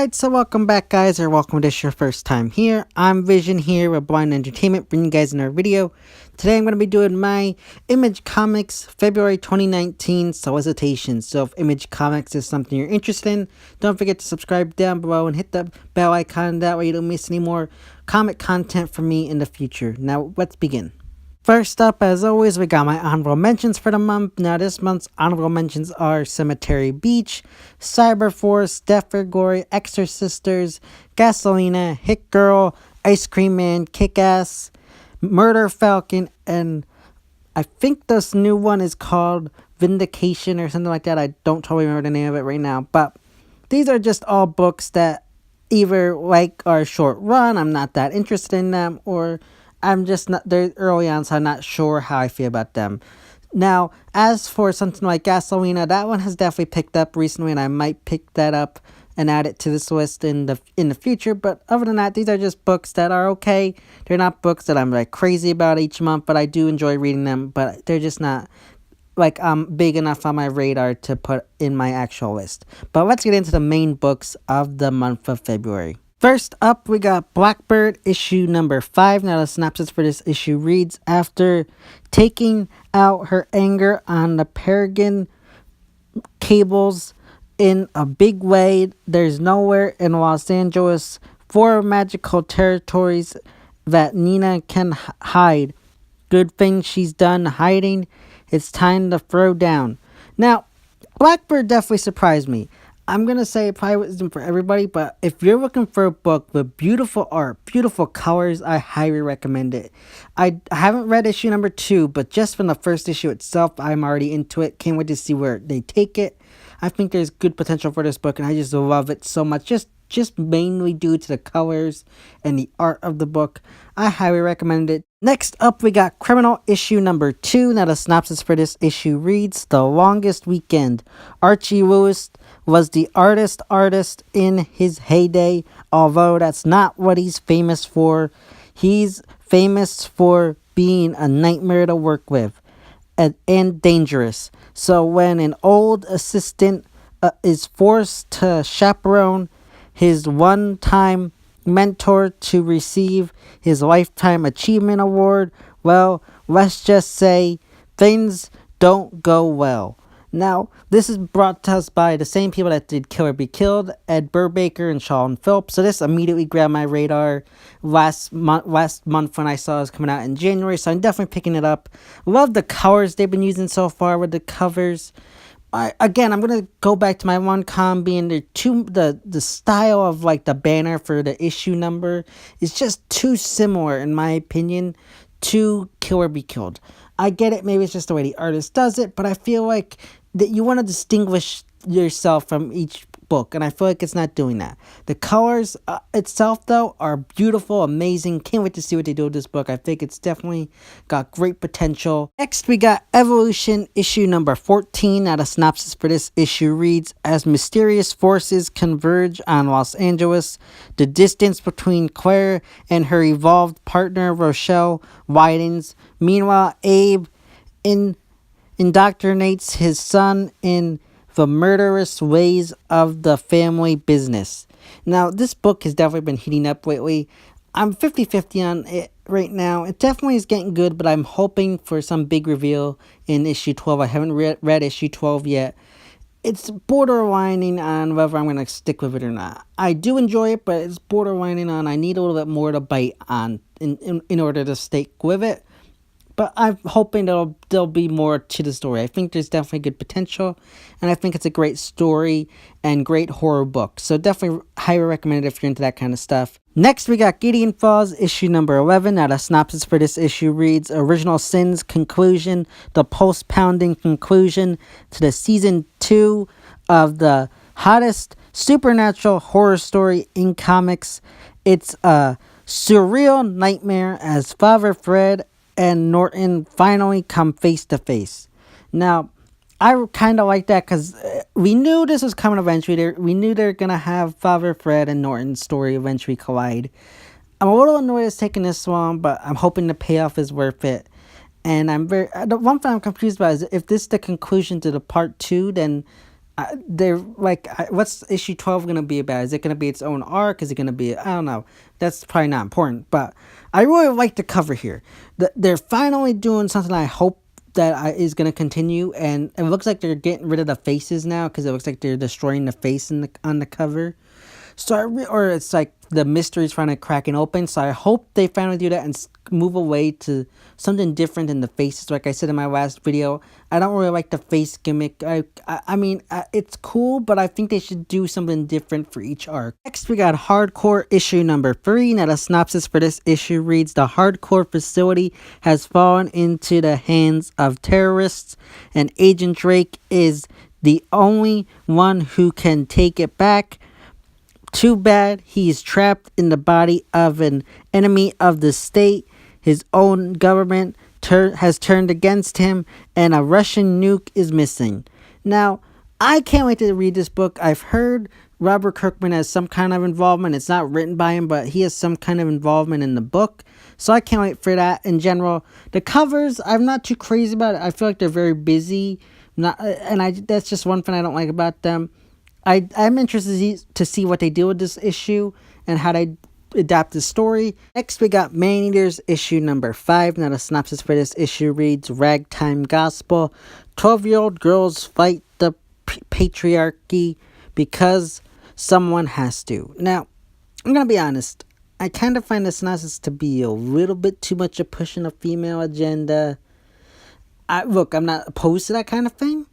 Alright, so welcome back guys, or welcome if this is your first time here. I'm Vision here with Blind Entertainment, bringing you guys another video. Today I'm going to be doing my Image Comics February 2019 Solicitations. So if Image Comics is something you're interested in, don't forget to subscribe down below and hit the bell icon, that way you don't miss any more comic content from me in the future. Now let's begin. First up, as always, we got my honorable mentions for the month. Now, this month's honorable mentions are Cemetery Beach, Cyberforce, Death for Glory, Exorcisters, Gasolina, Hit Girl, Ice Cream Man, Kick-Ass, Murder Falcon, and I think this new one is called Vindication or something like that. I don't totally remember the name of it right now, but these are just all books that either are short run, I'm not that interested in them, or I'm just not, they're early on, so I'm not sure how I feel about them. Now, as for something like Gasolina, that one has definitely picked up recently, and I might pick that up and add it to this list in the future. But other than that, these are just books that are okay. They're not books that I'm crazy about each month, but I do enjoy reading them. But they're just not big enough on my radar to put in my actual list. But let's get into the main books of the month of February. First up, we got Blackbird, issue number 5. Now, the synopsis for this issue reads, after taking out her anger on the Peregrine cables in a big way, there's nowhere in Los Angeles, 4 magical territories that Nina can hide. Good thing she's done hiding. It's time to throw down. Now, Blackbird definitely surprised me. I'm going to say it probably wasn't for everybody, but if you're looking for a book with beautiful art, beautiful colors, I highly recommend it. I haven't read issue number 2, but just from the first issue itself, I'm already into it. Can't wait to see where they take it. I think there's good potential for this book, and I just love it so much. Just mainly due to the colors and the art of the book. I highly recommend it. Next up, we got Criminal issue number 2. Now, the synopsis for this issue reads, The Longest Weekend. Archie Lewis was the artist in his heyday, although that's not what he's famous for. He's famous for being a nightmare to work with and dangerous. So when an old assistant is forced to chaperone his one-time mentor to receive his Lifetime Achievement Award, well, let's just say things don't go well. Now, this is brought to us by the same people that did Kill or Be Killed, Ed Brubaker and Sean Phillips. So this immediately grabbed my radar last month when I saw it was coming out in January. So I'm definitely picking it up. Love the colors they've been using so far with the covers. Again, I'm going to go back to my one con being the style of the banner for the issue number is just too similar, in my opinion, to Kill or Be Killed. I get it, maybe it's just the way the artist does it, but I feel like that you want to distinguish yourself from each book, and I feel like it's not doing that. The colors itself, though, are beautiful, amazing. Can't wait to see what they do with this book. I think it's definitely got great potential. Next, we got Evolution issue number 14. Now, the synopsis for this issue reads, as mysterious forces converge on Los Angeles, the distance between Claire and her evolved partner, Rochelle, widens. Meanwhile, Abe indoctrinates his son in the murderous ways of the family business. Now, this book has definitely been heating up lately. I'm 50-50 on it right now. It definitely is getting good, but I'm hoping for some big reveal in issue 12. I haven't read issue 12 yet. It's borderlining on whether I'm going to stick with it or not. I do enjoy it, but it's borderlining on I need a little bit more to bite on in order to stick with it. But I'm hoping there'll be more to the story. I think there's definitely good potential, and I think it's a great story and great horror book. So definitely highly recommend it if you're into that kind of stuff. Next, we got Gideon Fuzz, issue number 11. Now, the synopsis for this issue reads, Original Sin's conclusion, the post-pounding conclusion to the season 2 of the hottest supernatural horror story in comics. It's a surreal nightmare as Father Fred and Norton finally come face to face. Now, I kind of like that because we knew this was coming eventually. We knew they're going to have Father Fred and Norton's story eventually collide. I'm a little annoyed it's taking this long, but I'm hoping the payoff is worth it. And the one thing I'm confused about is if this is the conclusion to the part 2, then They're like, what's issue 12 gonna be about? Is it gonna be its own arc? Is it gonna be? I don't know. That's probably not important. But I really like the cover here. They're finally doing something I hope that is gonna continue, and it looks like they're getting rid of the faces now because it looks like they're destroying the face on the cover. So or it's like the mystery's finally cracking open. So I hope they finally do that and move away to something different than the faces. Like I said in my last video, I don't really like the face gimmick. I mean, it's cool, but I think they should do something different for each arc. Next, we got Hardcore issue number 3. Now, the synopsis for this issue reads: the Hardcore facility has fallen into the hands of terrorists, and Agent Drake is the only one who can take it back. Too bad he's trapped in the body of an enemy of the state. His own government has turned against him, and a Russian nuke is missing. Now, I can't wait to read this book. I've heard Robert Kirkman has some kind of involvement. It's not written by him, but he has some kind of involvement in the book. So I can't wait for that. In general, the covers, I'm not too crazy about it. I feel like they're very busy. That's just one thing I don't like about them. I'm interested to see what they do with this issue and how they adapt the story. Next, we got Man-Eaters issue number 5. Now, the synopsis for this issue reads: Ragtime Gospel. 12-year-old girls fight the patriarchy because someone has to. Now, I'm going to be honest. I kind of find the synopsis to be a little bit too much of pushing a female agenda. Look, I'm not opposed to that kind of thing,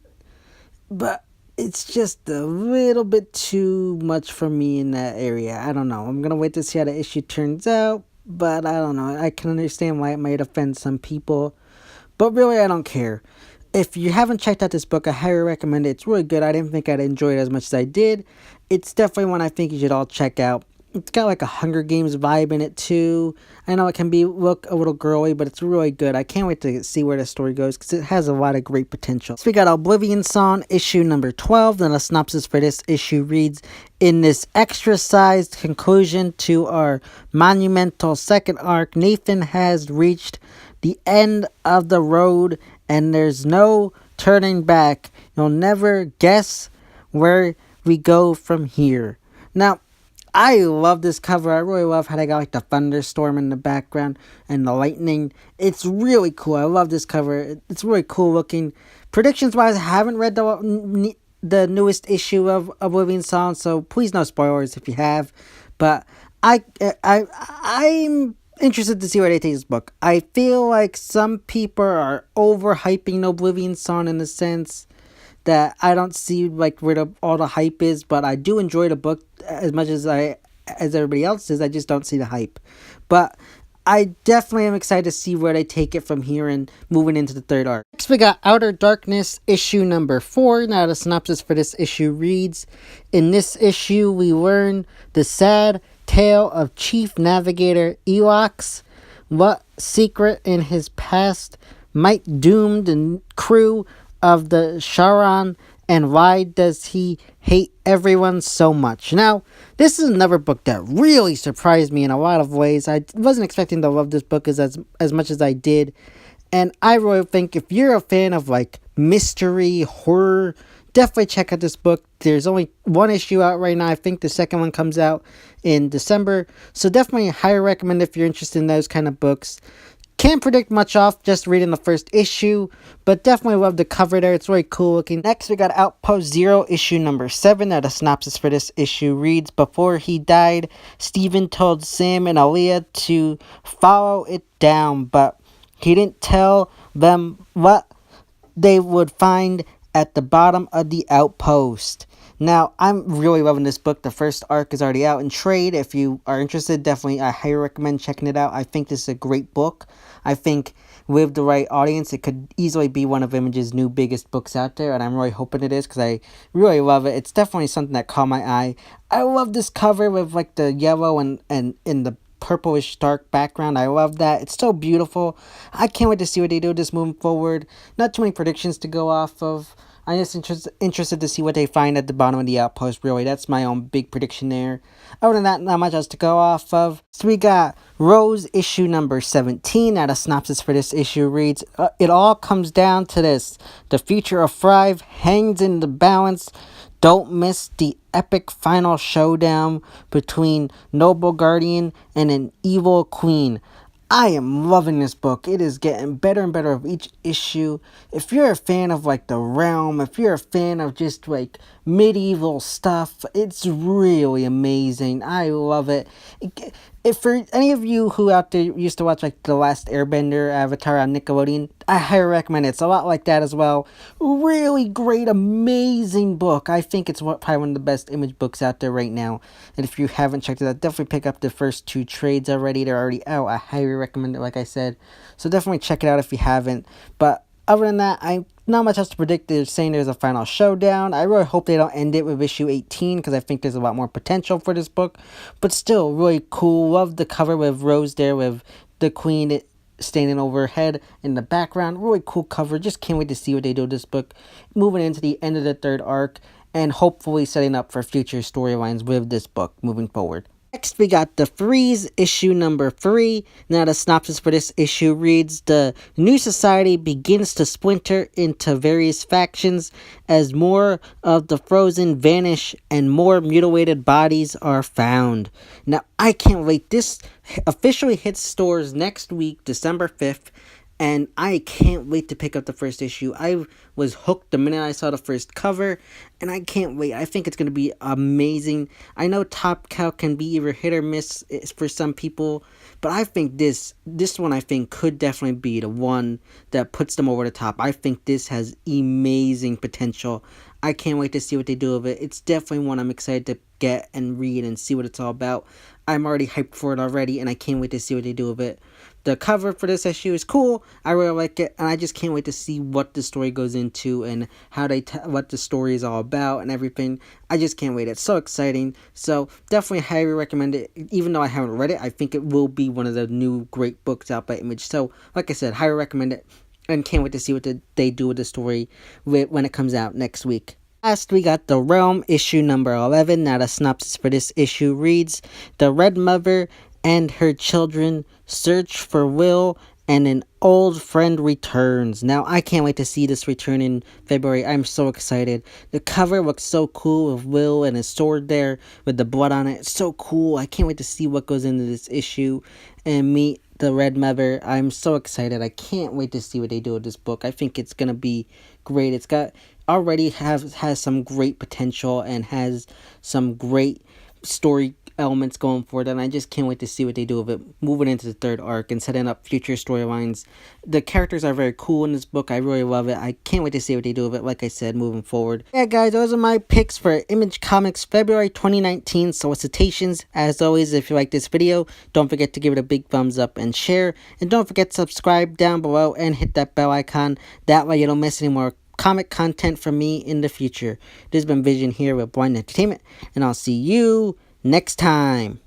but it's just a little bit too much for me in that area. I don't know. I'm going to wait to see how the issue turns out, but I don't know. I can understand why it might offend some people, but really I don't care. If you haven't checked out this book, I highly recommend it. It's really good. I didn't think I'd enjoy it as much as I did. It's definitely one I think you should all check out. It's got like a Hunger Games vibe in it too. I know it can look a little girly, but it's really good. I can't wait to see where the story goes because it has a lot of great potential. So we got Oblivion Song issue number 12. Then the synopsis for this issue reads: in this extra-sized conclusion to our monumental second arc, Nathan has reached the end of the road and there's no turning back. You'll never guess where we go from here. Now, I love this cover. I really love how they got like the thunderstorm in the background and the lightning. It's really cool. I love this cover. It's really cool looking. Predictions wise, I haven't read the newest issue of Oblivion Song, so please no spoilers if you have. But I'm interested to see where they take this book. I feel like some people are overhyping Oblivion Song in the sense that I don't see like where all the hype is, but I do enjoy the book as much as everybody else does. I just don't see the hype. But I definitely am excited to see where they take it from here and moving into the third arc. Next, we got Outer Darkness issue number 4. Now, the synopsis for this issue reads: in this issue, we learn the sad tale of Chief Navigator Elox. What secret in his past might doom the crew of the Charon, and why does he hate everyone so much? Now, this is another book that really surprised me in a lot of ways. I wasn't expecting to love this book as much as I did, and I really think if you're a fan of like mystery, horror, definitely check out this book. There's only one issue out right now. I think the second one comes out in December, so definitely highly recommend if you're interested in those kind of books. Can't predict much off just reading the first issue, but definitely love the cover there. It's really cool looking. Next, we got Outpost Zero issue number 7. Now, the synopsis for this issue reads: before he died, Steven told Sam and Aaliyah to follow it down, but he didn't tell them what they would find at the bottom of the outpost. Now, I'm really loving this book. The first arc is already out in trade. If you are interested, definitely I highly recommend checking it out. I think this is a great book. I think with the right audience, it could easily be one of Image's new biggest books out there, and I'm really hoping it is because I really love it. It's definitely something that caught my eye. I love this cover with like the yellow and in the purplish dark background. I love that. It's so beautiful. I can't wait to see what they do with this moving forward. Not too many predictions to go off of. I'm just interested to see what they find at the bottom of the outpost, really. That's my own big prediction there. Other than that, not much else to go off of. So we got Rose issue number 17. Now the synopsis for this issue reads, it all comes down to this. The future of Thrive hangs in the balance. Don't miss the epic final showdown between Noble Guardian and an evil queen. I am loving this book. It is getting better and better of each issue. If you're a fan of like the realm, if you're a fan of just like medieval stuff, it's really amazing. I love it. If for any of you who out there used to watch like The Last Airbender Avatar on Nickelodeon, I highly recommend it. It's a lot like that as well. Really great, amazing book. I think it's probably one of the best Image books out there right now. And if you haven't checked it out, definitely pick up the first 2 trades already. They're already out. I highly recommend it, like I said. So definitely check it out if you haven't. But other than that, I not much else to predict. They're saying there's a final showdown. I really hope they don't end it with issue 18 because I think there's a lot more potential for this book. But still, really cool. Love the cover with Rose there with the queen standing over her head in the background. Really cool cover. Just can't wait to see what they do with this book. Moving into the end of the 3rd arc and hopefully setting up for future storylines with this book moving forward. Next, we got the Freeze issue number 3. Now, the synopsis for this issue reads, the new society begins to splinter into various factions as more of the frozen vanish and more mutilated bodies are found. Now, I can't wait. This officially hits stores next week, December 5th. And I can't wait to pick up the first issue. I was hooked the minute I saw the first cover, and I can't wait. I think it's going to be amazing. I know Top Cow can be either hit or miss for some people, but I think this one I think could definitely be the one that puts them over the top. I think this has amazing potential. I can't wait to see what they do with it. It's definitely one I'm excited to get and read and see what it's all about. I'm already hyped for it already, and I can't wait to see what they do with it. The cover for this issue is cool. I really like it, and I just can't wait to see what the story goes into and how what the story is all about and everything. I just can't wait. It's so exciting. So definitely highly recommend it. Even though I haven't read it, I think it will be one of the new great books out by Image. So like I said, highly recommend it, and can't wait to see what they do with the story when it comes out next week. Last, we got The Realm, issue number 11. Now, the synopsis for this issue reads, the Red Mother and her children search for Will, and an old friend returns. Now, I can't wait to see this return in February. I'm so excited. The cover looks so cool with Will and his sword there with the blood on it. It's so cool. I can't wait to see what goes into this issue and meet the Red Mother. I'm so excited. I can't wait to see what they do with this book. I think it's going to be great. It's got already has some great potential and has some great story elements going for it, and I just can't wait to see what they do with it moving into the 3rd arc and setting up future storylines. The characters are very cool in this book. I really love it. I can't wait to see what they do with it, like I said, moving forward. Yeah, guys, those are my picks for Image Comics February 2019 Solicitations. As always, if you like this video, don't forget to give it a big thumbs up and share, and don't forget to subscribe down below and hit that bell icon. That way you don't miss any more comic content from me in the future. This has been Vision here with Blind Entertainment, and I'll see you next time.